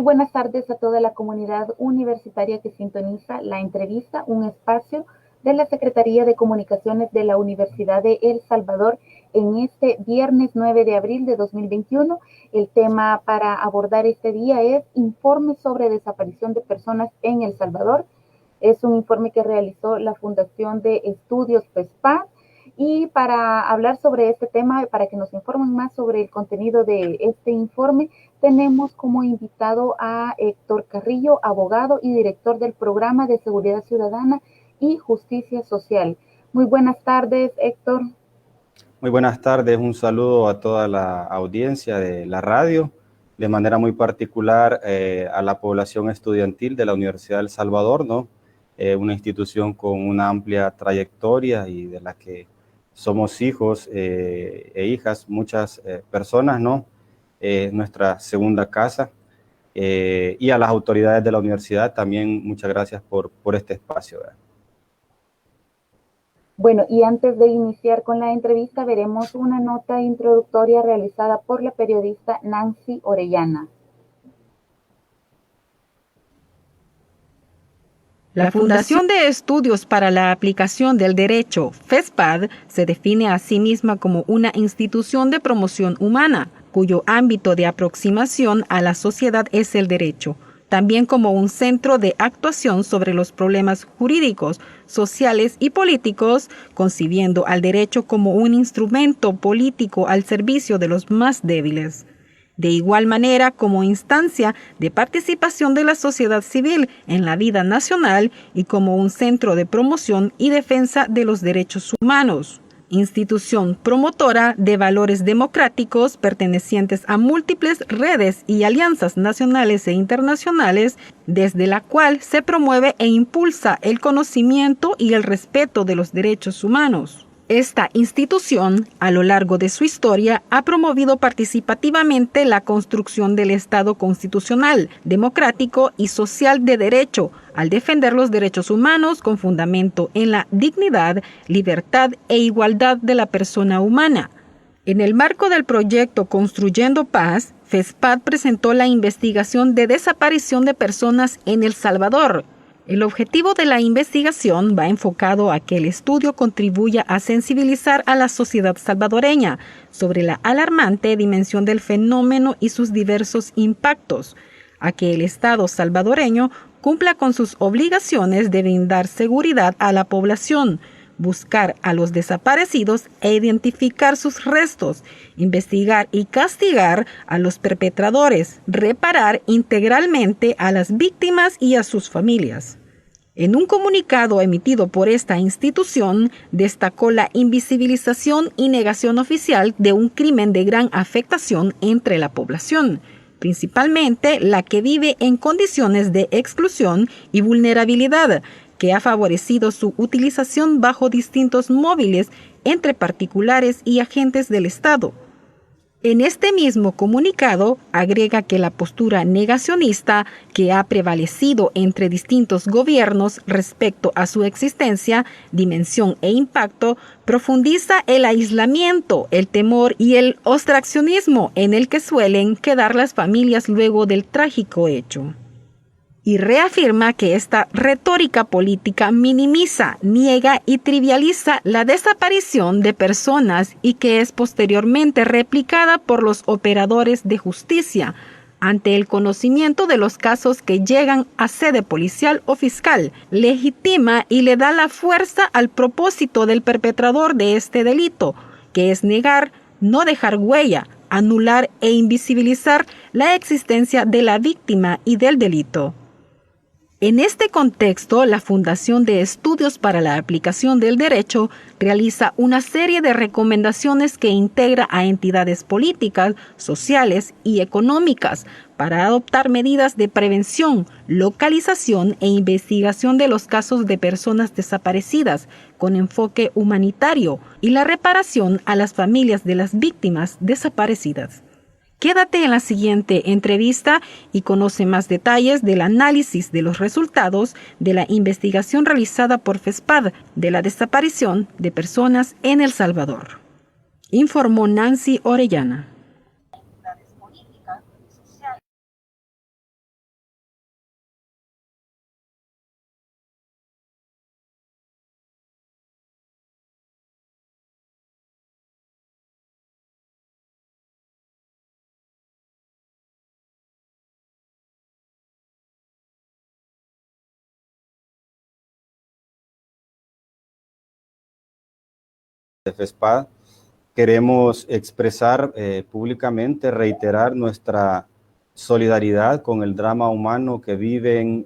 Muy buenas tardes a toda la comunidad universitaria que sintoniza la entrevista, un espacio de la Secretaría de Comunicaciones de la Universidad de El Salvador en este viernes 9 de abril de 2021. El tema para abordar este día es informe sobre desaparición de personas en El Salvador. Es un informe que realizó la Fundación de Estudios FESPAD. Y para hablar sobre este tema, para que nos informen más sobre el contenido de este informe, tenemos como invitado a Héctor Carrillo, abogado y director del Programa de Seguridad Ciudadana y Justicia Social. Muy buenas tardes, Héctor. Muy buenas tardes, un saludo a toda la audiencia de la radio, de manera muy particular a la población estudiantil de la Universidad de El Salvador, ¿no? Una institución con una amplia trayectoria y de la que somos hijos e hijas, muchas personas, ¿no? Nuestra segunda casa. Y a las autoridades de la universidad también muchas gracias por este espacio, ¿verdad? Bueno, y antes de iniciar con la entrevista, veremos una nota introductoria realizada por la periodista Nancy Orellana. La Fundación de Estudios para la Aplicación del Derecho, FESPAD, se define a sí misma como una institución de promoción humana, cuyo ámbito de aproximación a la sociedad es el derecho, también como un centro de actuación sobre los problemas jurídicos, sociales y políticos, concibiendo al derecho como un instrumento político al servicio de los más débiles. De igual manera, como instancia de participación de la sociedad civil en la vida nacional y como un centro de promoción y defensa de los derechos humanos. Institución promotora de valores democráticos pertenecientes a múltiples redes y alianzas nacionales e internacionales, desde la cual se promueve e impulsa el conocimiento y el respeto de los derechos humanos. Esta institución, a lo largo de su historia, ha promovido participativamente la construcción del Estado constitucional, democrático y social de derecho, al defender los derechos humanos con fundamento en la dignidad, libertad e igualdad de la persona humana. En el marco del proyecto Construyendo Paz, FESPAD presentó la investigación de desaparición de personas en El Salvador. El objetivo de la investigación va enfocado a que el estudio contribuya a sensibilizar a la sociedad salvadoreña sobre la alarmante dimensión del fenómeno y sus diversos impactos, a que el Estado salvadoreño cumpla con sus obligaciones de brindar seguridad a la población, buscar a los desaparecidos e identificar sus restos, investigar y castigar a los perpetradores, reparar integralmente a las víctimas y a sus familias. En un comunicado emitido por esta institución, destacó la invisibilización y negación oficial de un crimen de gran afectación entre la población, principalmente la que vive en condiciones de exclusión y vulnerabilidad, que ha favorecido su utilización bajo distintos móviles entre particulares y agentes del Estado. En este mismo comunicado agrega que la postura negacionista que ha prevalecido entre distintos gobiernos respecto a su existencia, dimensión e impacto, profundiza el aislamiento, el temor y el ostracismo en el que suelen quedar las familias luego del trágico hecho. Y reafirma que esta retórica política minimiza, niega y trivializa la desaparición de personas y que es posteriormente replicada por los operadores de justicia ante el conocimiento de los casos que llegan a sede policial o fiscal, legitima y le da la fuerza al propósito del perpetrador de este delito, que es negar, no dejar huella, anular e invisibilizar la existencia de la víctima y del delito. En este contexto, la Fundación de Estudios para la Aplicación del Derecho realiza una serie de recomendaciones que integra a entidades políticas, sociales y económicas para adoptar medidas de prevención, localización e investigación de los casos de personas desaparecidas con enfoque humanitario y la reparación a las familias de las víctimas desaparecidas. Quédate en la siguiente entrevista y conoce más detalles del análisis de los resultados de la investigación realizada por FESPAD de la desaparición de personas en El Salvador. Informó Nancy Orellana. de FESPAD, queremos expresar públicamente, reiterar nuestra solidaridad con el drama humano que viven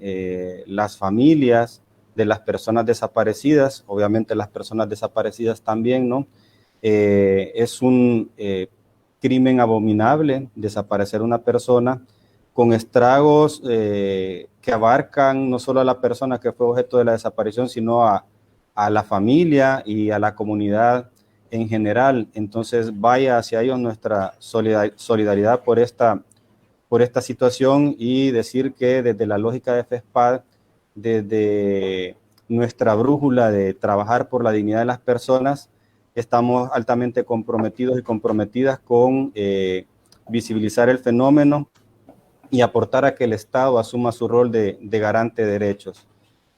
las familias de las personas desaparecidas, obviamente las personas desaparecidas también, ¿no? Es un crimen abominable desaparecer una persona con estragos que abarcan no solo a la persona que fue objeto de la desaparición, sino a la familia y a la comunidad en general. Entonces vaya hacia ellos nuestra solidaridad por esta situación, y decir que desde la lógica de FESPAD, desde nuestra brújula de trabajar por la dignidad de las personas, estamos altamente comprometidos y comprometidas con visibilizar el fenómeno y aportar a que el Estado asuma su rol de garante de derechos.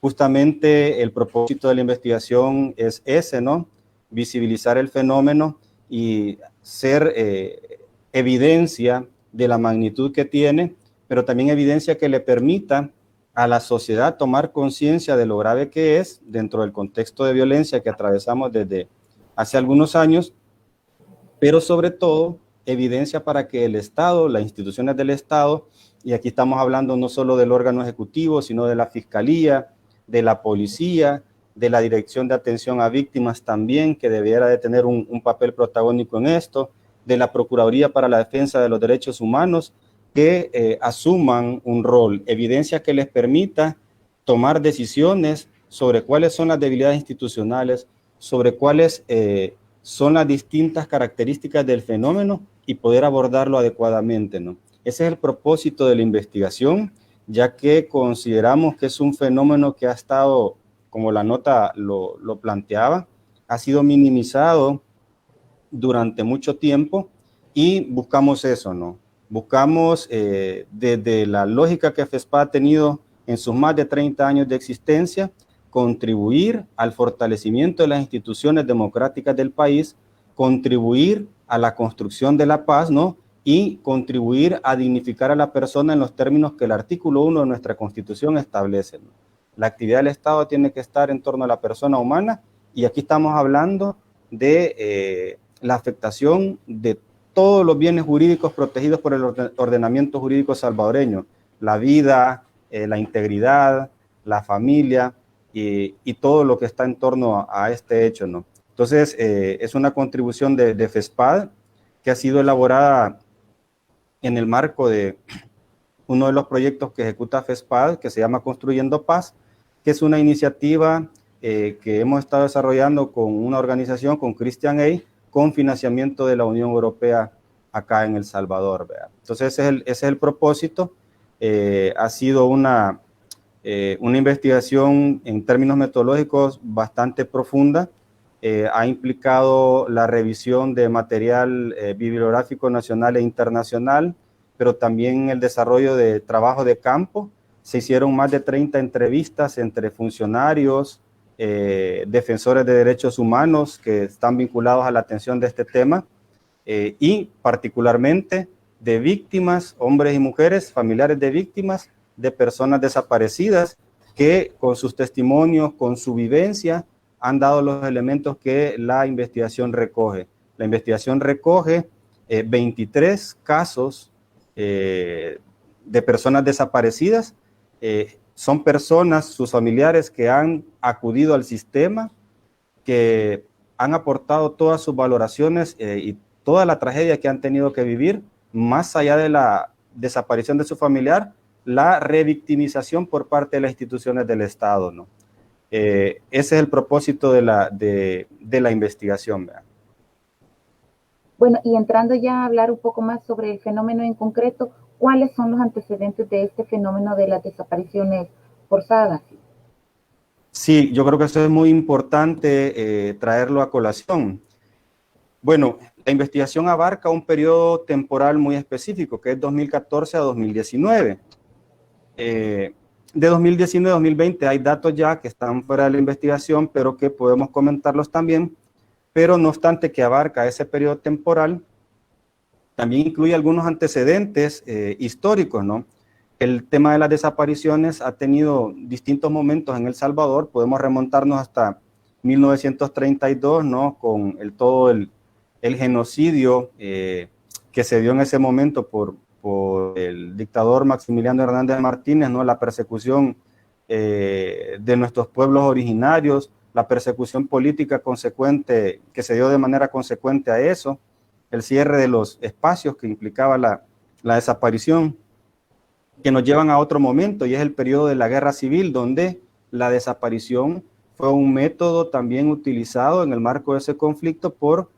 Justamente el propósito de la investigación es ese, ¿no? Visibilizar el fenómeno y ser evidencia de la magnitud que tiene, pero también evidencia que le permita a la sociedad tomar conciencia de lo grave que es dentro del contexto de violencia que atravesamos desde hace algunos años, pero sobre todo evidencia para que el Estado, las instituciones del Estado, y aquí estamos hablando no solo del órgano ejecutivo, sino de la Fiscalía, de la Policía, de la Dirección de Atención a Víctimas también, que debiera de tener un papel protagónico en esto, de la Procuraduría para la Defensa de los Derechos Humanos, que asuman un rol, evidencia que les permita tomar decisiones sobre cuáles son las debilidades institucionales, sobre cuáles son las distintas características del fenómeno y poder abordarlo adecuadamente, ¿no? Ese es el propósito de la investigación, ya que consideramos que es un fenómeno que ha estado, como la nota lo planteaba, ha sido minimizado durante mucho tiempo, y buscamos eso, ¿no? Buscamos desde la lógica que FESPAD ha tenido en sus más de 30 años de existencia, contribuir al fortalecimiento de las instituciones democráticas del país, contribuir a la construcción de la paz, ¿no? Y contribuir a dignificar a la persona en los términos que el artículo 1 de nuestra Constitución establece, ¿no? La actividad del Estado tiene que estar en torno a la persona humana, y aquí estamos hablando de la afectación de todos los bienes jurídicos protegidos por el ordenamiento jurídico salvadoreño, la vida, la integridad, la familia y todo lo que está en torno a este hecho, ¿no? Entonces, es una contribución de FESPAD que ha sido elaborada en el marco de uno de los proyectos que ejecuta FESPAD, que se llama Construyendo Paz, que es una iniciativa que hemos estado desarrollando con una organización, con Christian Aid, con financiamiento de la Unión Europea acá en El Salvador, ¿verdad? Entonces ese es el propósito. Ha sido una investigación en términos metodológicos bastante profunda. Ha implicado la revisión de material bibliográfico nacional e internacional, pero también el desarrollo de trabajo de campo. Se hicieron más de 30 entrevistas entre funcionarios, defensores de derechos humanos que están vinculados a la atención de este tema, y particularmente de víctimas, hombres y mujeres, familiares de víctimas, de personas desaparecidas, que con sus testimonios, con su vivencia, han dado los elementos que la investigación recoge. La investigación recoge 23 casos de personas desaparecidas. Son personas, sus familiares, que han acudido al sistema, que han aportado todas sus valoraciones y toda la tragedia que han tenido que vivir, más allá de la desaparición de su familiar, la revictimización por parte de las instituciones del Estado, ¿no? Ese es el propósito de la investigación, ¿verdad? Bueno, y entrando ya a hablar un poco más sobre el fenómeno en concreto, ¿cuáles son los antecedentes de este fenómeno de las desapariciones forzadas? Sí, yo creo que eso es muy importante traerlo a colación. Bueno, la investigación abarca un periodo temporal muy específico, que es 2014 a 2019. De 2019 a 2020 hay datos ya que están fuera de la investigación, pero que podemos comentarlos también. Pero no obstante que abarca ese periodo temporal, también incluye algunos antecedentes históricos, ¿no? El tema de las desapariciones ha tenido distintos momentos en El Salvador. Podemos remontarnos hasta 1932, ¿no? Con todo el genocidio que se dio en ese momento por el dictador Maximiliano Hernández Martínez, ¿no? La persecución de nuestros pueblos originarios, la persecución política consecuente, que se dio de manera consecuente a eso, el cierre de los espacios que implicaba la desaparición, que nos llevan a otro momento, y es el periodo de la Guerra Civil, donde la desaparición fue un método también utilizado en el marco de ese conflicto por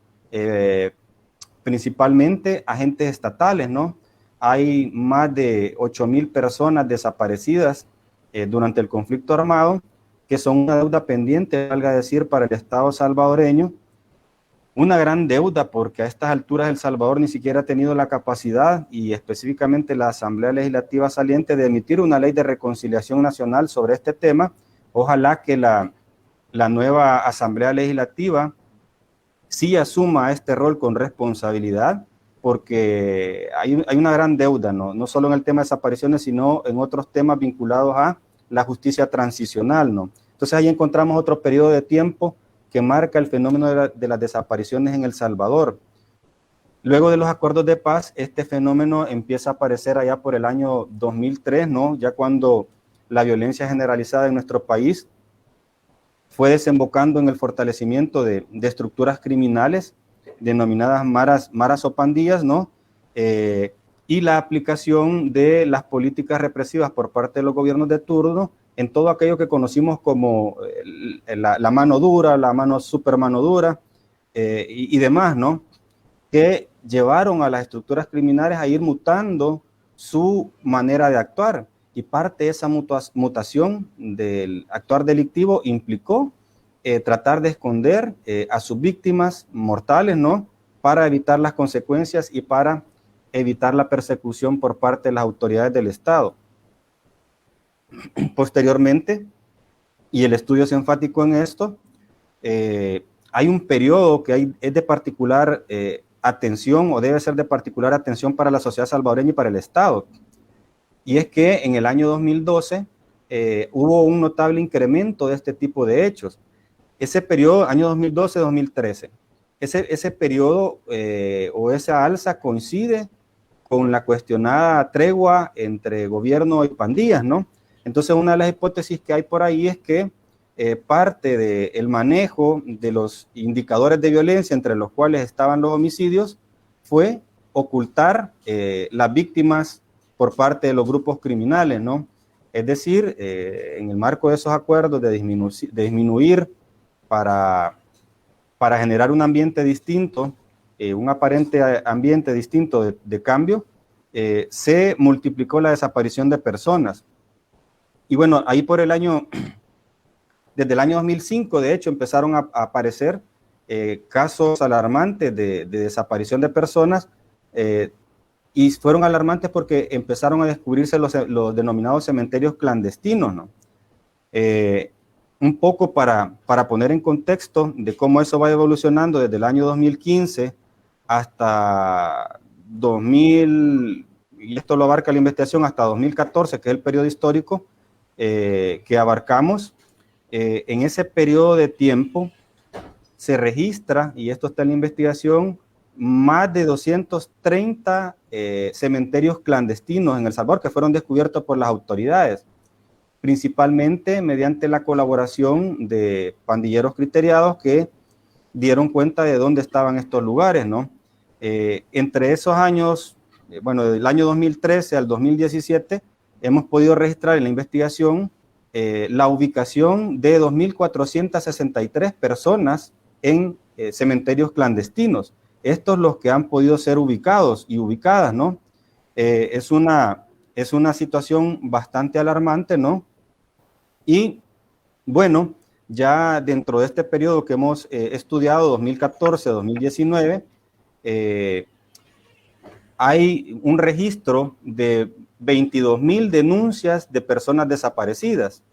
principalmente agentes estatales, ¿no? Hay más de 8,000 personas desaparecidas durante el conflicto armado, que son una deuda pendiente, valga decir, para el Estado salvadoreño, una gran deuda, porque a estas alturas El Salvador ni siquiera ha tenido la capacidad, y específicamente la Asamblea Legislativa saliente, de emitir una ley de reconciliación nacional sobre este tema. Ojalá que la nueva Asamblea Legislativa sí asuma este rol con responsabilidad, porque hay una gran deuda, no solo en el tema de desapariciones, sino en otros temas vinculados a la justicia transicional, ¿no? Entonces ahí encontramos otro periodo de tiempo que marca el fenómeno de las desapariciones en El Salvador. Luego de los acuerdos de paz, este fenómeno empieza a aparecer allá por el año 2003, ¿no? Ya cuando la violencia generalizada en nuestro país fue desembocando en el fortalecimiento de estructuras criminales denominadas maras o pandillas, ¿no? Y la aplicación de las políticas represivas por parte de los gobiernos de turno en todo aquello que conocimos como la mano dura, la super mano dura y demás, ¿no? Que llevaron a las estructuras criminales a ir mutando su manera de actuar. Y parte de esa mutación del actuar delictivo implicó tratar de esconder a sus víctimas mortales, ¿no? Para evitar las consecuencias y para evitar la persecución por parte de las autoridades del Estado. Posteriormente, y el estudio es enfático en esto, hay un periodo que es de particular atención, o debe ser de particular atención para la sociedad salvadoreña y para el Estado. Y es que en el año 2012 hubo un notable incremento de este tipo de hechos. Ese periodo, año 2012-2013, ese periodo o esa alza coincide con la cuestionada tregua entre gobierno y pandillas, ¿no? Entonces, una de las hipótesis que hay por ahí es que parte del manejo de los indicadores de violencia, entre los cuales estaban los homicidios, fue ocultar las víctimas por parte de los grupos criminales, ¿no? Es decir, en el marco de esos acuerdos de disminuir para generar un ambiente distinto, un aparente ambiente distinto de cambio, se multiplicó la desaparición de personas. Y bueno, ahí por desde el año 2005, de hecho, empezaron a aparecer casos alarmantes de desaparición de personas, y fueron alarmantes porque empezaron a descubrirse los denominados cementerios clandestinos, ¿no? Un poco para poner en contexto de cómo eso va evolucionando desde el año 2015 hasta 2000, y esto lo abarca la investigación, hasta 2014, que es el periodo histórico que abarcamos. En ese periodo de tiempo se registra, y esto está en la investigación, más de 230 cementerios clandestinos en El Salvador que fueron descubiertos por las autoridades, principalmente mediante la colaboración de pandilleros criteriados que dieron cuenta de dónde estaban estos lugares, ¿no? Entre esos años, bueno, del año 2013 al 2017, hemos podido registrar en la investigación la ubicación de 2,463 personas en cementerios clandestinos. Estos los que han podido ser ubicados y ubicadas, ¿no? Es una situación bastante alarmante, ¿no? Y bueno, ya dentro de este periodo que hemos estudiado, 2014-2019, hay un registro de 22,000 denuncias de personas desaparecidas.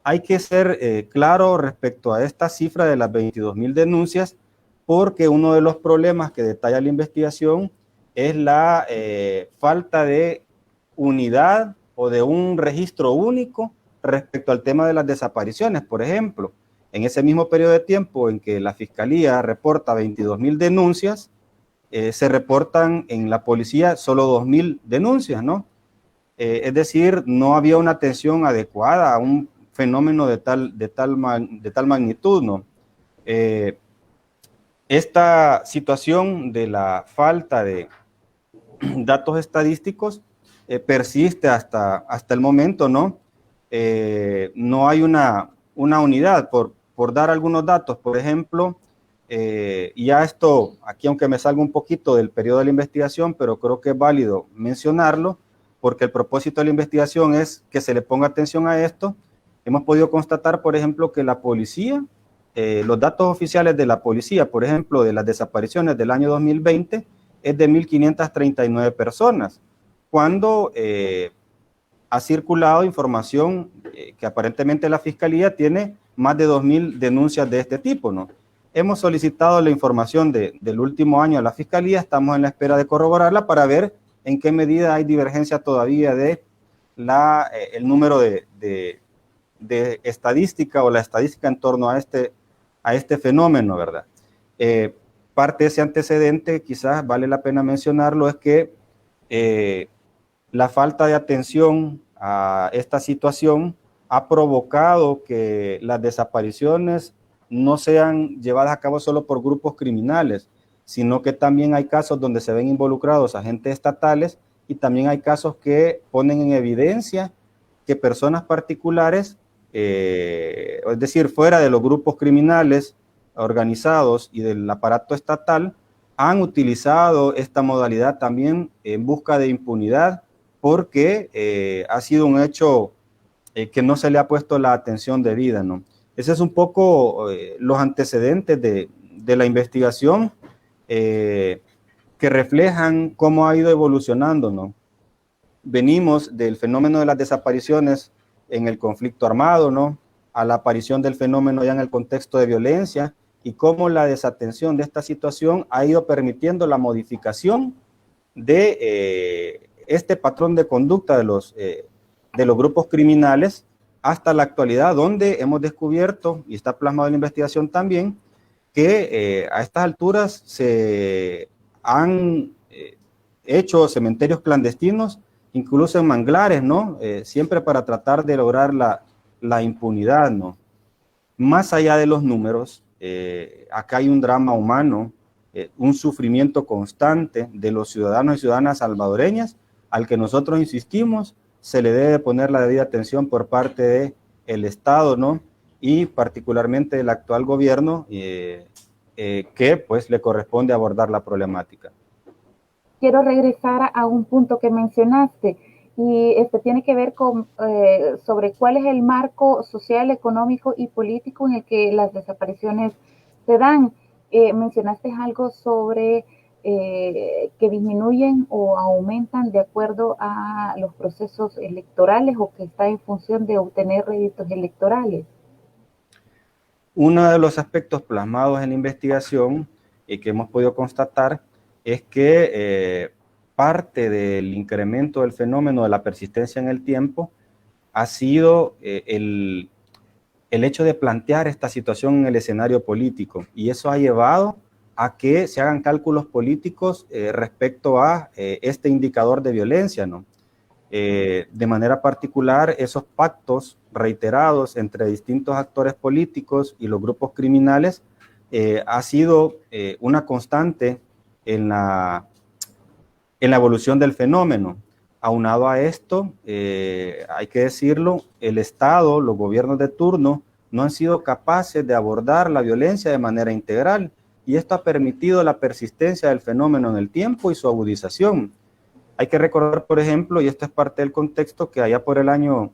Hay que ser claro respecto a esta cifra de las 22,000 denuncias, porque uno de los problemas que detalla la investigación es la falta de unidad o de un registro único respecto al tema de las desapariciones. Por ejemplo, en ese mismo periodo de tiempo en que la Fiscalía reporta 22.000 denuncias, se reportan en la policía solo 2.000 denuncias, ¿no? Es decir, no había una atención adecuada a un fenómeno de tal magnitud, ¿no? Esta situación de la falta de datos estadísticos persiste hasta el momento, ¿no? No hay una unidad, por dar algunos datos, por ejemplo, y ya esto, aquí aunque me salga un poquito del periodo de la investigación, pero creo que es válido mencionarlo, porque el propósito de la investigación es que se le ponga atención a esto. Hemos podido constatar, por ejemplo, que la policía, los datos oficiales de la policía, por ejemplo, de las desapariciones del año 2020, es de 1.539 personas, cuando ha circulado información que aparentemente la Fiscalía tiene más de 2.000 denuncias de este tipo, ¿no? Hemos solicitado la información del último año a la Fiscalía, estamos en la espera de corroborarla para ver en qué medida hay divergencia todavía de el número de estadística o la estadística en torno a este fenómeno, ¿verdad? Parte de ese antecedente, quizás vale la pena mencionarlo, es que la falta de atención a esta situación ha provocado que las desapariciones no sean llevadas a cabo solo por grupos criminales, sino que también hay casos donde se ven involucrados agentes estatales y también hay casos que ponen en evidencia que personas particulares, es decir, fuera de los grupos criminales organizados y del aparato estatal, han utilizado esta modalidad también en busca de impunidad porque ha sido un hecho que no se le ha puesto la atención debida, ¿no? Ese es un poco los antecedentes de la investigación que reflejan cómo ha ido evolucionando, ¿no? Venimos del fenómeno de las desapariciones en el conflicto armado, ¿no? A la aparición del fenómeno ya en el contexto de violencia y cómo la desatención de esta situación ha ido permitiendo la modificación de este patrón de conducta de los grupos criminales hasta la actualidad, donde hemos descubierto, y está plasmado en la investigación también, que a estas alturas se han hecho cementerios clandestinos, incluso en manglares, ¿no? Siempre para tratar de lograr la impunidad, ¿no? Más allá de los números, acá hay un drama humano, un sufrimiento constante de los ciudadanos y ciudadanas salvadoreñas, al que nosotros insistimos, se le debe poner la debida atención por parte del Estado, ¿no? Y particularmente del actual gobierno, que pues le corresponde abordar la problemática. Quiero regresar a un punto que mencionaste y tiene que ver con sobre cuál es el marco social, económico y político en el que las desapariciones se dan. Mencionaste algo sobre que disminuyen o aumentan de acuerdo a los procesos electorales o que está en función de obtener réditos electorales. Uno de los aspectos plasmados en la investigación y que hemos podido constatar es que parte del incremento del fenómeno de la persistencia en el tiempo ha sido el hecho de plantear esta situación en el escenario político, y eso ha llevado a que se hagan cálculos políticos respecto a este indicador de violencia, ¿no? De manera particular, esos pactos reiterados entre distintos actores políticos y los grupos criminales ha sido una constante en la evolución del fenómeno. Aunado a esto, hay que decirlo, el Estado, los gobiernos de turno, no han sido capaces de abordar la violencia de manera integral, y esto ha permitido la persistencia del fenómeno en el tiempo y su agudización. Hay que recordar, por ejemplo, y esto es parte del contexto, que allá por el año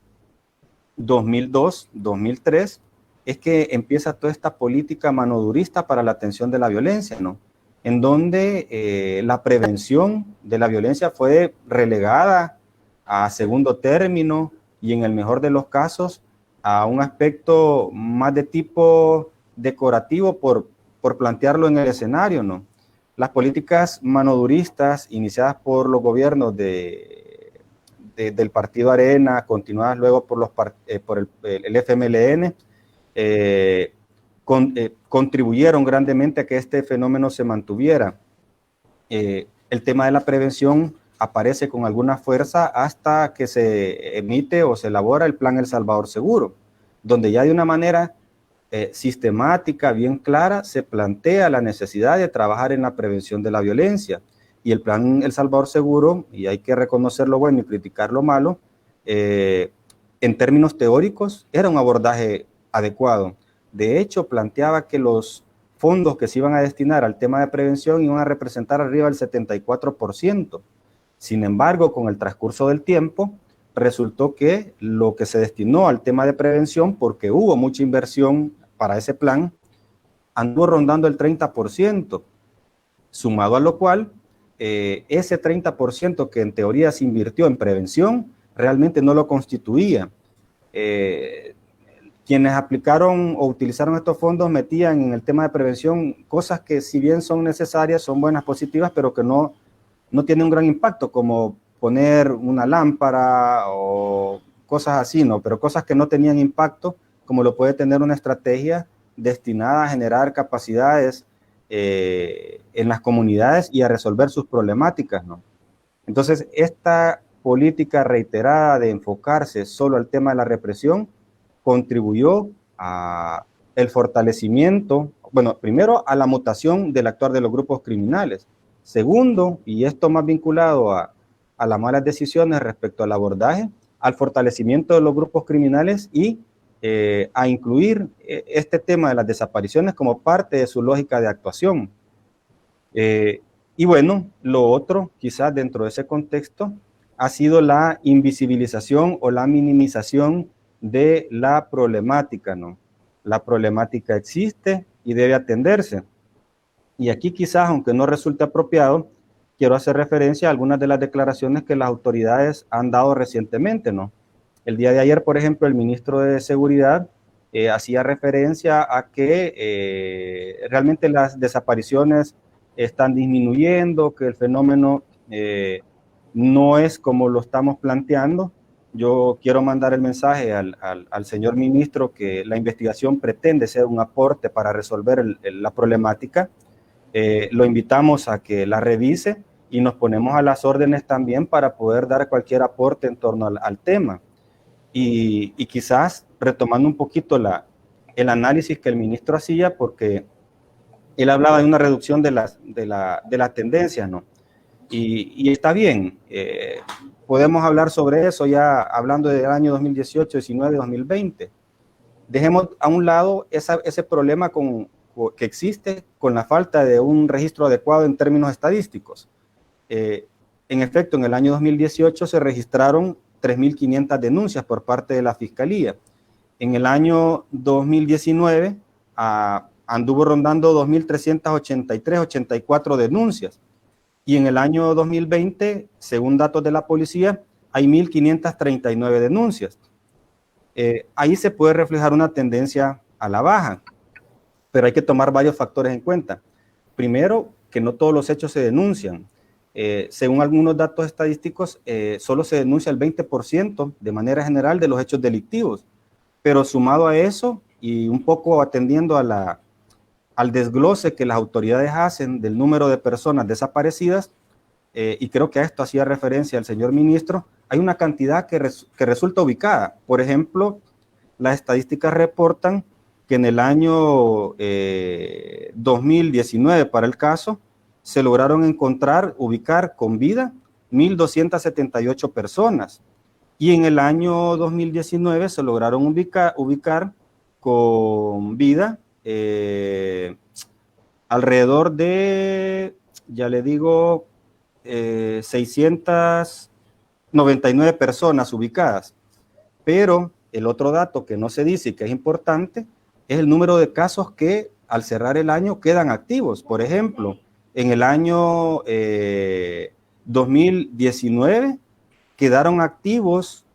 2002, 2003, es que empieza toda esta política manodurista para la atención de la violencia, ¿no? En donde la prevención de la violencia fue relegada a segundo término y en el mejor de los casos a un aspecto más de tipo decorativo por plantearlo en el escenario, ¿no? Las políticas manoduristas iniciadas por los gobiernos del Partido Arena, continuadas luego por el FMLN, contribuyeron grandemente a que este fenómeno se mantuviera. El tema de la prevención aparece con alguna fuerza hasta que se emite o se elabora el Plan El Salvador Seguro, donde ya de una manera sistemática, bien clara, se plantea la necesidad de trabajar en la prevención de la violencia. Y el Plan El Salvador Seguro, y hay que reconocer lo bueno y criticar lo malo, en términos teóricos, era un abordaje adecuado. De hecho, planteaba que los fondos que se iban a destinar al tema de prevención iban a representar arriba del 74%. Sin embargo, con el transcurso del tiempo, resultó que lo que se destinó al tema de prevención, porque hubo mucha inversión para ese plan, anduvo rondando el 30%, sumado a lo cual, ese 30% que en teoría se invirtió en prevención, realmente no lo constituía. Quienes aplicaron o utilizaron estos fondos metían en el tema de prevención cosas que si bien son necesarias, son buenas, positivas, pero que no tienen un gran impacto, como poner una lámpara o cosas así, ¿no? Pero cosas que no tenían impacto, como lo puede tener una estrategia destinada a generar capacidades en las comunidades y a resolver sus problemáticas, ¿no? Entonces, esta política reiterada de enfocarse solo al tema de la represión contribuyó a el fortalecimiento, bueno, primero a la mutación del actuar de los grupos criminales. Segundo, y esto más vinculado a las malas decisiones respecto al abordaje, al fortalecimiento de los grupos criminales y a incluir este tema de las desapariciones como parte de su lógica de actuación. Y bueno, lo otro, quizás dentro de ese contexto, ha sido la invisibilización o la minimización de la problemática, ¿no? La problemática existe y debe atenderse. Y aquí quizás, aunque no resulte apropiado, quiero hacer referencia a algunas de las declaraciones que las autoridades han dado recientemente, ¿no? El día de ayer, por ejemplo, el ministro de Seguridad hacía referencia a que realmente las desapariciones están disminuyendo, que el fenómeno no es como lo estamos planteando. Yo quiero mandar el mensaje al señor ministro que la investigación pretende ser un aporte para resolver la problemática. Lo invitamos a que la revise y nos ponemos a las órdenes también para poder dar cualquier aporte en torno al tema. Y quizás retomando un poquito el análisis que el ministro hacía, porque él hablaba de una reducción de las tendencias, ¿no? Y está bien, podemos hablar sobre eso ya hablando del año 2018, 19, 2020. Dejemos a un lado ese problema que existe con la falta de un registro adecuado en términos estadísticos. En efecto, en el año 2018 se registraron 3.500 denuncias por parte de la Fiscalía. En el año 2019 anduvo rondando 2.383, 84 denuncias. Y en el año 2020, según datos de la policía, hay 1.539 denuncias. Ahí se puede reflejar una tendencia a la baja, pero hay que tomar varios factores en cuenta. Primero, que no todos los hechos se denuncian. Según algunos datos estadísticos, solo se denuncia el 20% de manera general de los hechos delictivos. Pero sumado a eso, y un poco atendiendo al desglose que las autoridades hacen del número de personas desaparecidas, y creo que a esto hacía referencia el señor ministro, hay una cantidad que resulta ubicada. Por ejemplo, las estadísticas reportan que en el año 2019, para el caso, se lograron ubicar con vida 1.278 personas. Y en el año 2019 se lograron ubicar con vida alrededor de, ya le digo, 699 personas ubicadas. Pero el otro dato que no se dice y que es importante es el número de casos que al cerrar el año quedan activos. Por ejemplo, en el año 2019 quedaron activos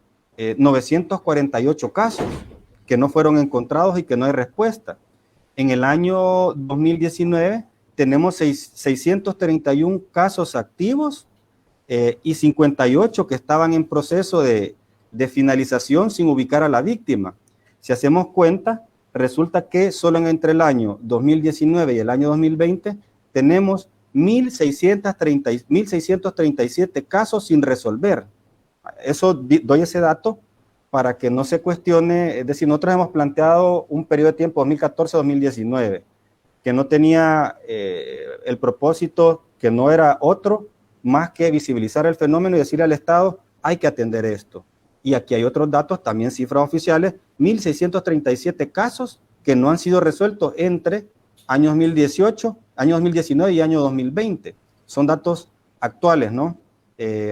948 casos que no fueron encontrados y que no hay respuesta. En el año 2019 tenemos 631 casos activos y 58 que estaban en proceso de finalización sin ubicar a la víctima. Si hacemos cuenta, resulta que solo entre el año 2019 y el año 2020 tenemos 1,637 casos sin resolver. Doy ese dato para que no se cuestione, es decir, nosotros hemos planteado un periodo de tiempo 2014-2019, que no tenía el propósito, que no era otro, más que visibilizar el fenómeno y decirle al Estado, hay que atender esto. Y aquí hay otros datos, también cifras oficiales, 1,637 casos que no han sido resueltos entre año 2018, año 2019 y año 2020. Son datos actuales, ¿no?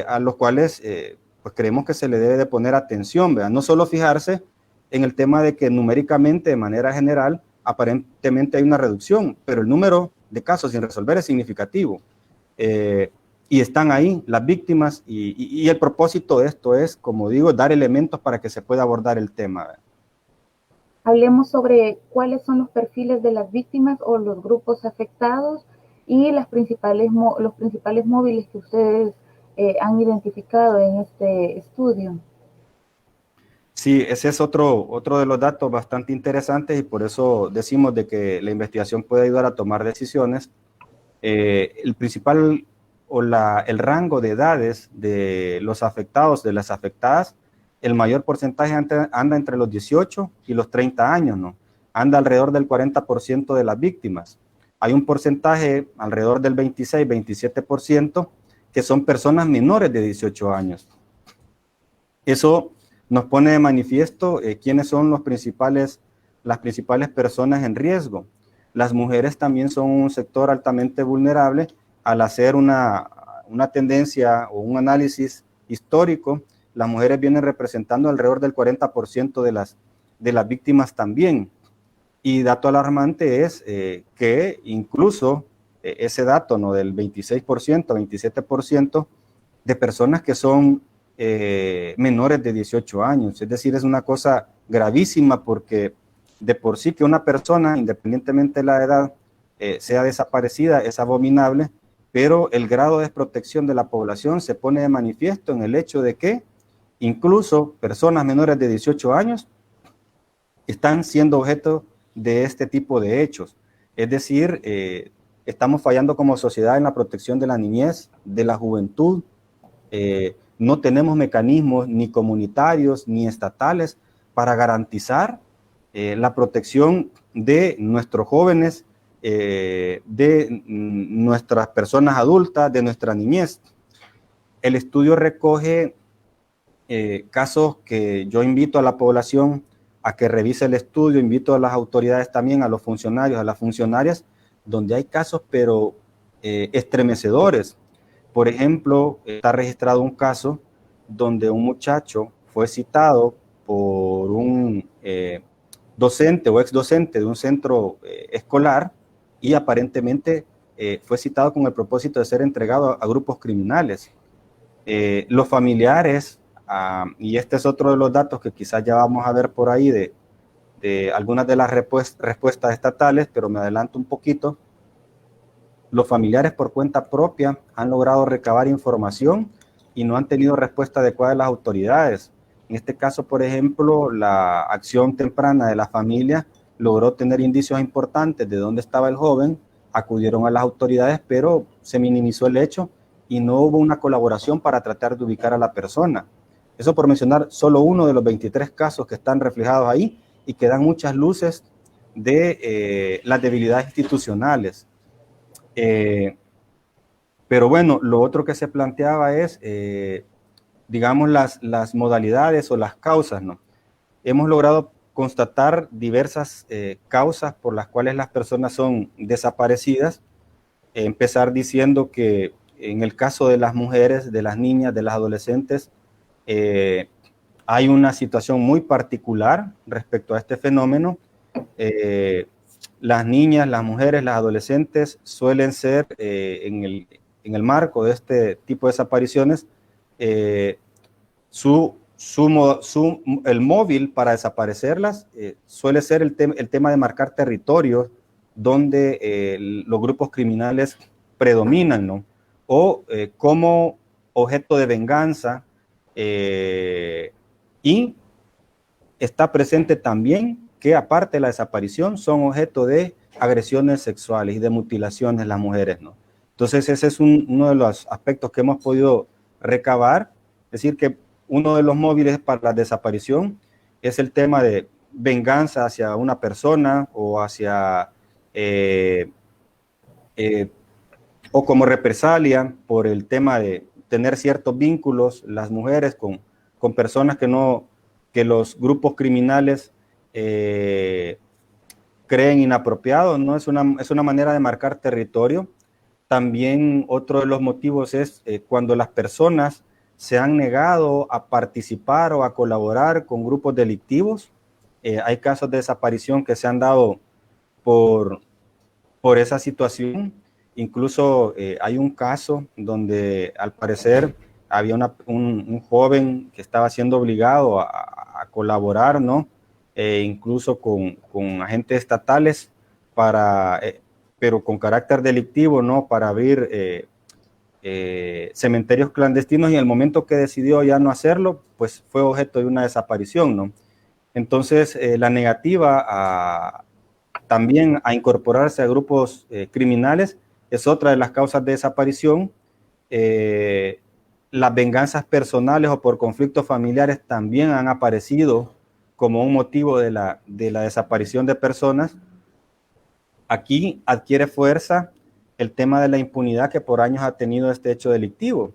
A los cuales pues creemos que se le debe de poner atención, ¿verdad? No solo fijarse en el tema de que numéricamente, de manera general, aparentemente hay una reducción, pero el número de casos sin resolver es significativo. Y están ahí las víctimas y el propósito de esto es, como digo, dar elementos para que se pueda abordar el tema. Hablemos sobre cuáles son los perfiles de las víctimas o los grupos afectados y los principales móviles que ustedes han identificado en este estudio. Sí, ese es otro de los datos bastante interesantes y por eso decimos de que la investigación puede ayudar a tomar decisiones. El principal el rango de edades de los afectados, de las afectadas, el mayor porcentaje anda entre los 18 y los 30 años, ¿no? Anda alrededor del 40% de las víctimas. Hay un porcentaje alrededor del 26-27% que son personas menores de 18 años. Eso nos pone de manifiesto quiénes son las principales personas en riesgo. Las mujeres también son un sector altamente vulnerable. Al hacer una tendencia o un análisis histórico, las mujeres vienen representando alrededor del 40% de las víctimas también. Y dato alarmante es que incluso ese dato, ¿no?, del 26%, 27% de personas que son menores de 18 años. Es decir, es una cosa gravísima porque de por sí que una persona, independientemente de la edad, sea desaparecida, es abominable, pero el grado de desprotección de la población se pone de manifiesto en el hecho de que incluso personas menores de 18 años están siendo objeto de este tipo de hechos. Es decir, estamos fallando como sociedad en la protección de la niñez, de la juventud. No tenemos mecanismos ni comunitarios ni estatales para garantizar la protección de nuestros jóvenes, de nuestras personas adultas, de nuestra niñez. El estudio recoge casos que yo invito a la población a que revise el estudio, invito a las autoridades también, a los funcionarios, a las funcionarias, donde hay casos pero estremecedores. Por ejemplo, está registrado un caso donde un muchacho fue citado por un docente o ex docente de un centro escolar y aparentemente fue citado con el propósito de ser entregado a grupos criminales. Los familiares, y este es otro de los datos que quizás ya vamos a ver por ahí de algunas de las respuestas estatales, pero me adelanto un poquito. Los familiares por cuenta propia han logrado recabar información y no han tenido respuesta adecuada de las autoridades. En este caso, por ejemplo, la acción temprana de la familia logró tener indicios importantes de dónde estaba el joven, acudieron a las autoridades, pero se minimizó el hecho y no hubo una colaboración para tratar de ubicar a la persona. Eso por mencionar solo uno de los 23 casos que están reflejados ahí y que dan muchas luces de las debilidades institucionales. Pero bueno, lo otro que se planteaba es, digamos, las modalidades o las causas, ¿no? Hemos logrado constatar diversas causas por las cuales las personas son desaparecidas. Empezar diciendo que en el caso de las mujeres, de las niñas, de las adolescentes, hay una situación muy particular respecto a este fenómeno. Las niñas, las mujeres, las adolescentes suelen ser, en el marco de este tipo de desapariciones, el móvil para desaparecerlas suele ser el tema de marcar territorios donde los grupos criminales predominan, ¿no? O como objeto de venganza, y está presente también que aparte de la desaparición son objeto de agresiones sexuales y de mutilaciones las mujeres, ¿no? Entonces ese es uno de los aspectos que hemos podido recabar, es decir, que uno de los móviles para la desaparición es el tema de venganza hacia una persona o hacia o como represalia por el tema de tener ciertos vínculos las mujeres con personas que los grupos criminales creen inapropiados, ¿no? Es una manera de marcar territorio. También otro de los motivos es cuando las personas se han negado a participar o a colaborar con grupos delictivos. Hay casos de desaparición que se han dado por esa situación. Incluso hay un caso donde al parecer había un joven que estaba siendo obligado a colaborar, ¿no? Incluso con agentes estatales pero con carácter delictivo, ¿no? Para abrir cementerios clandestinos, y en el momento que decidió ya no hacerlo, pues fue objeto de una desaparición, ¿no? Entonces, la negativa también a incorporarse a grupos criminales es otra de las causas de desaparición. Las venganzas personales o por conflictos familiares también han aparecido como un motivo de la desaparición de personas. Aquí adquiere fuerza el tema de la impunidad que por años ha tenido este hecho delictivo.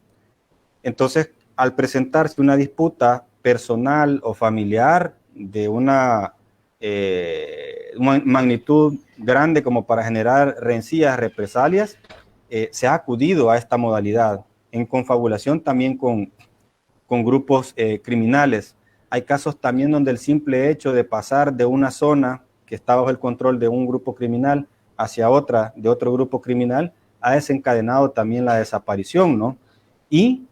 Entonces, al presentarse una disputa personal o familiar de una magnitud grande como para generar rencillas, represalias, se ha acudido a esta modalidad en confabulación también con grupos criminales. Hay casos también donde el simple hecho de pasar de una zona que está bajo el control de un grupo criminal hacia otra de otro grupo criminal ha desencadenado también la desaparición, ¿no? Y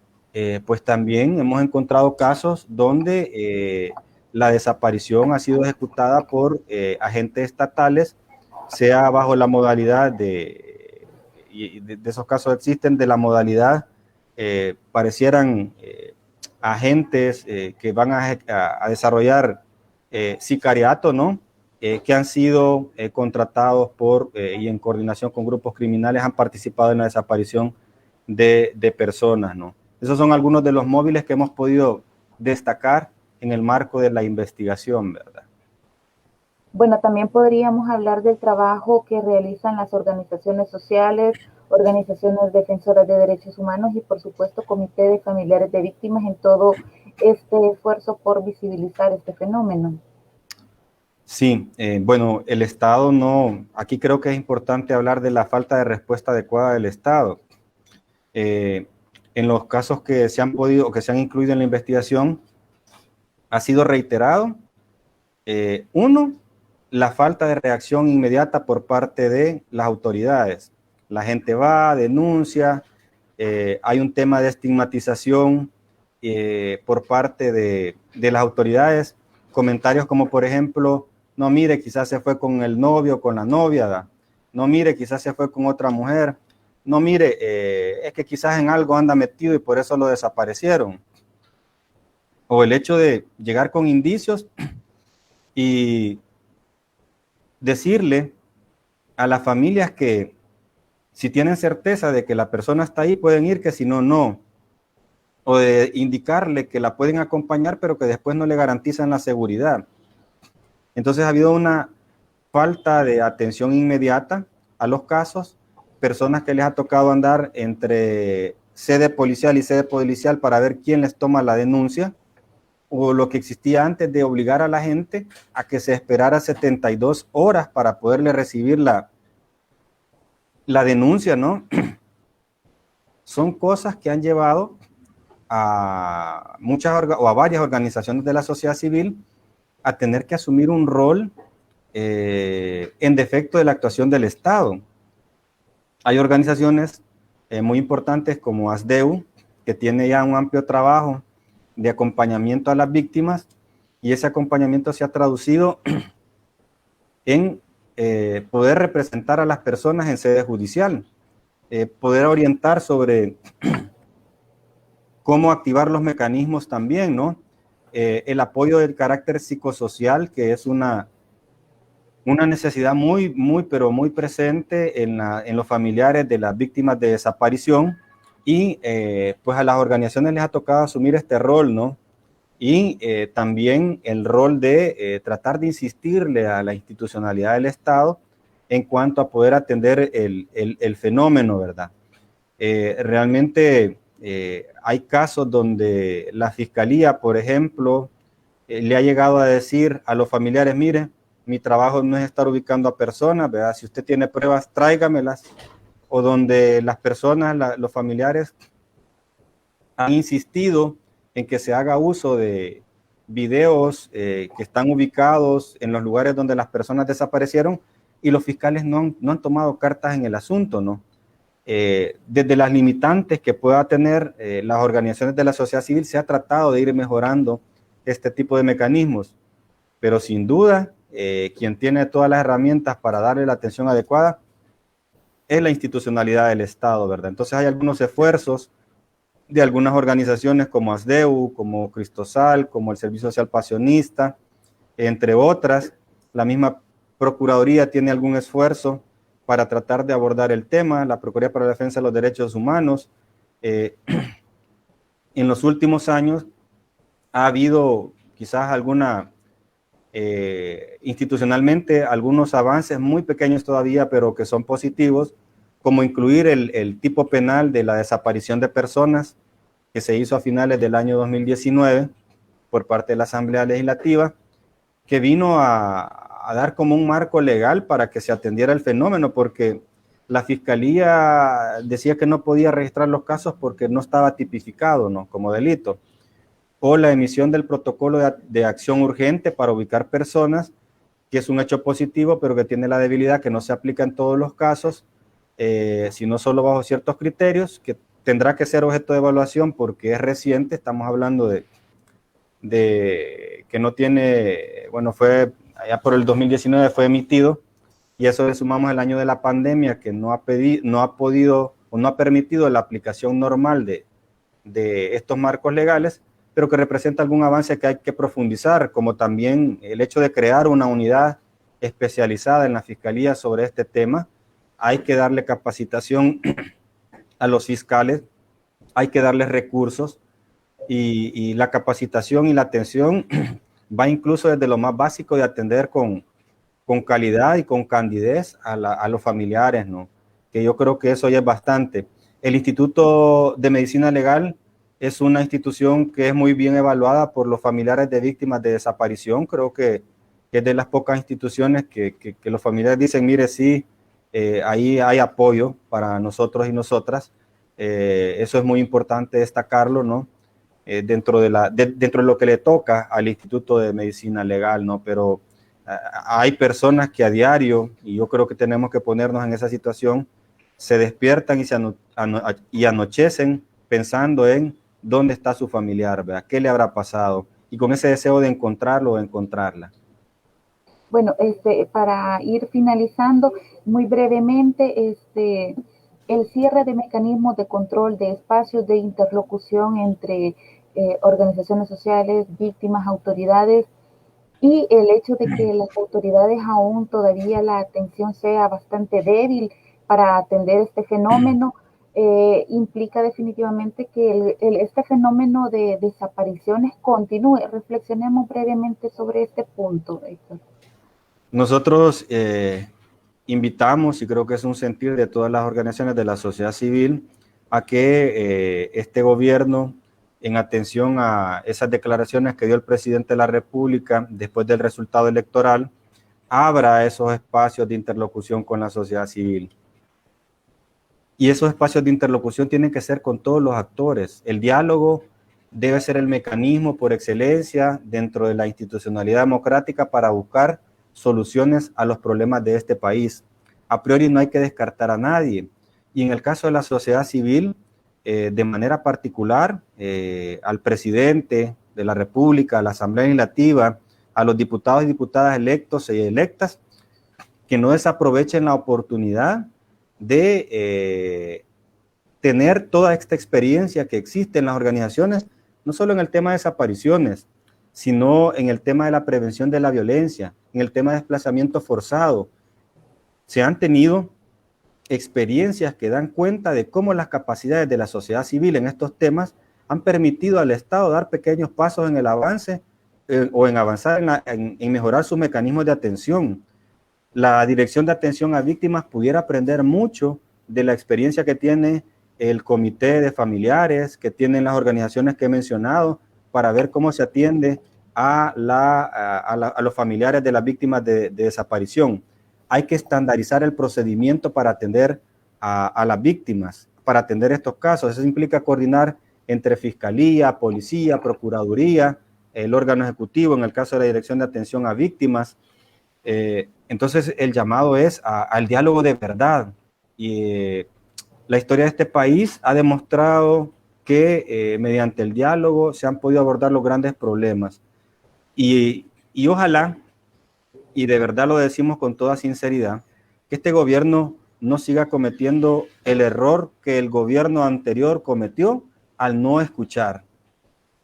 pues también hemos encontrado casos donde la desaparición ha sido ejecutada por agentes estatales, sea bajo la modalidad de esos casos existen, de la modalidad, parecieran agentes que van a desarrollar sicariato, ¿no? Que han sido contratados y en coordinación con grupos criminales han participado en la desaparición de personas, ¿no? Esos son algunos de los móviles que hemos podido destacar en el marco de la investigación, ¿verdad? Bueno, también podríamos hablar del trabajo que realizan las organizaciones sociales, organizaciones defensoras de derechos humanos y, por supuesto, comité de familiares de víctimas en todo este esfuerzo por visibilizar este fenómeno. Sí, bueno, el Estado no, aquí creo que es importante hablar de la falta de respuesta adecuada del Estado. En los casos que se han podido o que se han incluido en la investigación, ha sido reiterado, uno, la falta de reacción inmediata por parte de las autoridades. La gente va, denuncia, hay un tema de estigmatización por parte de las autoridades, comentarios como por ejemplo, no mire, quizás se fue con el novio, con la novia, ¿da? No mire, quizás se fue con otra mujer, no mire, es que quizás en algo anda metido y por eso lo desaparecieron. O el hecho de llegar con indicios y decirle a las familias que si tienen certeza de que la persona está ahí, pueden ir, que si no, no. O de indicarle que la pueden acompañar, pero que después no le garantizan la seguridad. Entonces ha habido una falta de atención inmediata a los casos, personas que les ha tocado andar entre sede policial y sede policial para ver quién les toma la denuncia, o lo que existía antes de obligar a la gente a que se esperara 72 horas para poderle recibir la denuncia, ¿no? Son cosas que han llevado a varias organizaciones de la sociedad civil a tener que asumir un rol en defecto de la actuación del Estado. Hay organizaciones muy importantes como ASDEU, que tiene ya un amplio trabajo de acompañamiento a las víctimas, y ese acompañamiento se ha traducido en poder representar a las personas en sede judicial, poder orientar sobre cómo activar los mecanismos también, ¿no? El apoyo del carácter psicosocial, que es una una necesidad pero muy presente en los familiares de las víctimas de desaparición y pues a las organizaciones les ha tocado asumir este rol, ¿no? Y también el rol de tratar de insistirle a la institucionalidad del Estado en cuanto a poder atender el fenómeno, ¿verdad? Realmente hay casos donde la Fiscalía, por ejemplo, le ha llegado a decir a los familiares, mire, mi trabajo no es estar ubicando a personas, ¿verdad? Si usted tiene pruebas, tráigamelas. O donde las personas, los familiares han insistido en que se haga uso de videos que están ubicados en los lugares donde las personas desaparecieron y los fiscales no han tomado cartas en el asunto, ¿no? Desde las limitantes que pueda tener las organizaciones de la sociedad civil se ha tratado de ir mejorando este tipo de mecanismos, pero sin duda quien tiene todas las herramientas para darle la atención adecuada es la institucionalidad del Estado, ¿verdad? Entonces hay algunos esfuerzos de algunas organizaciones como ASDEU, como Cristosal, como el Servicio Social Pasionista, entre otras. La misma Procuraduría tiene algún esfuerzo para tratar de abordar el tema, la Procuraduría para la Defensa de los Derechos Humanos. En los últimos años ha habido quizás institucionalmente algunos avances muy pequeños todavía, pero que son positivos, como incluir el tipo penal de la desaparición de personas que se hizo a finales del año 2019 por parte de la Asamblea Legislativa, que vino a dar como un marco legal para que se atendiera el fenómeno, porque la Fiscalía decía que no podía registrar los casos porque no estaba tipificado, ¿no?, como delito, o la emisión del protocolo de acción urgente para ubicar personas, que es un hecho positivo, pero que tiene la debilidad que no se aplica en todos los casos, sino solo bajo ciertos criterios, que tendrá que ser objeto de evaluación porque es reciente. Estamos hablando de que no tiene, bueno, fue allá por el 2019 fue emitido, y eso le sumamos el año de la pandemia que no ha podido o no ha permitido la aplicación normal de estos marcos legales, pero que representa algún avance que hay que profundizar, como también el hecho de crear una unidad especializada en la Fiscalía sobre este tema. Hay que darle capacitación a los fiscales, hay que darles recursos, y la capacitación y la atención va incluso desde lo más básico de atender con calidad y con candidez a los familiares, ¿no? Que yo creo que eso ya es bastante. El Instituto de Medicina Legal es una institución que es muy bien evaluada por los familiares de víctimas de desaparición. Creo que es de las pocas instituciones que los familiares dicen, mire, sí, ahí hay apoyo para nosotros y nosotras. Eso es muy importante destacarlo, ¿no? Dentro de lo que le toca al Instituto de Medicina Legal, ¿no? Pero hay personas que a diario, y yo creo que tenemos que ponernos en esa situación, se despiertan y anochecen pensando en dónde está su familiar, ¿verdad? ¿Qué le habrá pasado? Y con ese deseo de encontrarlo o encontrarla. Bueno, para ir finalizando, muy brevemente, el cierre de mecanismos de control de espacios de interlocución entre organizaciones sociales, víctimas, autoridades, y el hecho de que las autoridades aún todavía la atención sea bastante débil para atender este fenómeno, implica definitivamente que este fenómeno de desapariciones continúe. Reflexionemos brevemente sobre este punto, Héctor. Nosotros invitamos, y creo que es un sentir de todas las organizaciones de la sociedad civil, a que este gobierno, en atención a esas declaraciones que dio el presidente de la República después del resultado electoral, abra esos espacios de interlocución con la sociedad civil. Y esos espacios de interlocución tienen que ser con todos los actores. El diálogo debe ser el mecanismo por excelencia dentro de la institucionalidad democrática para buscar soluciones a los problemas de este país. A priori no hay que descartar a nadie. Y en el caso de la sociedad civil, de manera particular, al presidente de la República, a la Asamblea Legislativa, a los diputados y diputadas electos y electas, que no desaprovechen la oportunidad de tener toda esta experiencia que existe en las organizaciones, no solo en el tema de desapariciones, sino en el tema de la prevención de la violencia, en el tema de desplazamiento forzado. Se han tenido experiencias que dan cuenta de cómo las capacidades de la sociedad civil en estos temas han permitido al Estado dar pequeños pasos en el avance o en avanzar en mejorar sus mecanismos de atención. La Dirección de Atención a Víctimas pudiera aprender mucho de la experiencia que tiene el comité de familiares, que tienen las organizaciones que he mencionado, para ver cómo se atiende a los familiares de las víctimas de desaparición. Hay que estandarizar el procedimiento para atender a las víctimas, para atender estos casos. Eso implica coordinar entre Fiscalía, Policía, Procuraduría, el órgano ejecutivo, en el caso de la Dirección de Atención a Víctimas. Entonces, el llamado es al diálogo de verdad. Y la historia de este país ha demostrado que mediante el diálogo se han podido abordar los grandes problemas. Y ojalá, y de verdad lo decimos con toda sinceridad, que este gobierno no siga cometiendo el error que el gobierno anterior cometió al no escuchar.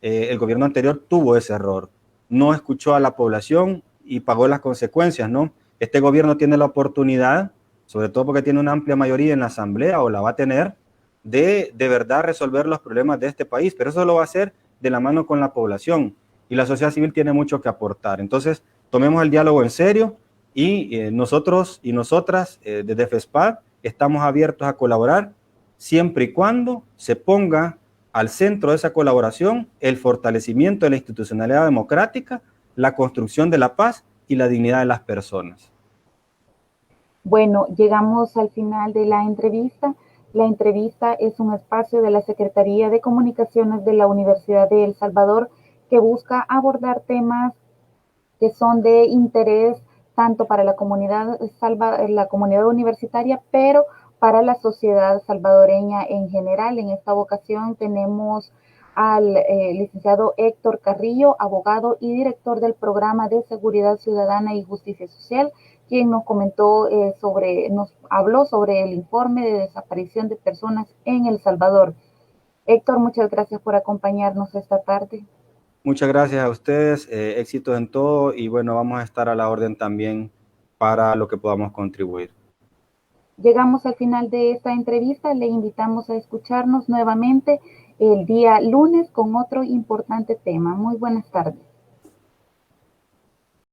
El gobierno anterior tuvo ese error, no escuchó a la población y pagó las consecuencias, ¿no? Este gobierno tiene la oportunidad, sobre todo porque tiene una amplia mayoría en la Asamblea, o la va a tener, de verdad resolver los problemas de este país, pero eso lo va a hacer de la mano con la población, y la sociedad civil tiene mucho que aportar. Entonces, tomemos el diálogo en serio, y nosotros y nosotras desde FESPAD estamos abiertos a colaborar siempre y cuando se ponga al centro de esa colaboración el fortalecimiento de la institucionalidad democrática, la construcción de la paz y la dignidad de las personas. Bueno, llegamos al final de la entrevista. La entrevista es un espacio de la Secretaría de Comunicaciones de la Universidad de El Salvador que busca abordar temas que son de interés tanto para la comunidad universitaria, pero para la sociedad salvadoreña en general. En esta ocasión tenemos al licenciado Héctor Carrillo, abogado y director del Programa de Seguridad Ciudadana y Justicia Social, quien nos nos habló sobre el informe de desaparición de personas en El Salvador. Héctor, muchas gracias por acompañarnos esta tarde. Muchas gracias a ustedes, éxitos en todo, y bueno, vamos a estar a la orden también para lo que podamos contribuir. Llegamos al final de esta entrevista. Le invitamos a escucharnos nuevamente el día lunes con otro importante tema. Muy buenas tardes.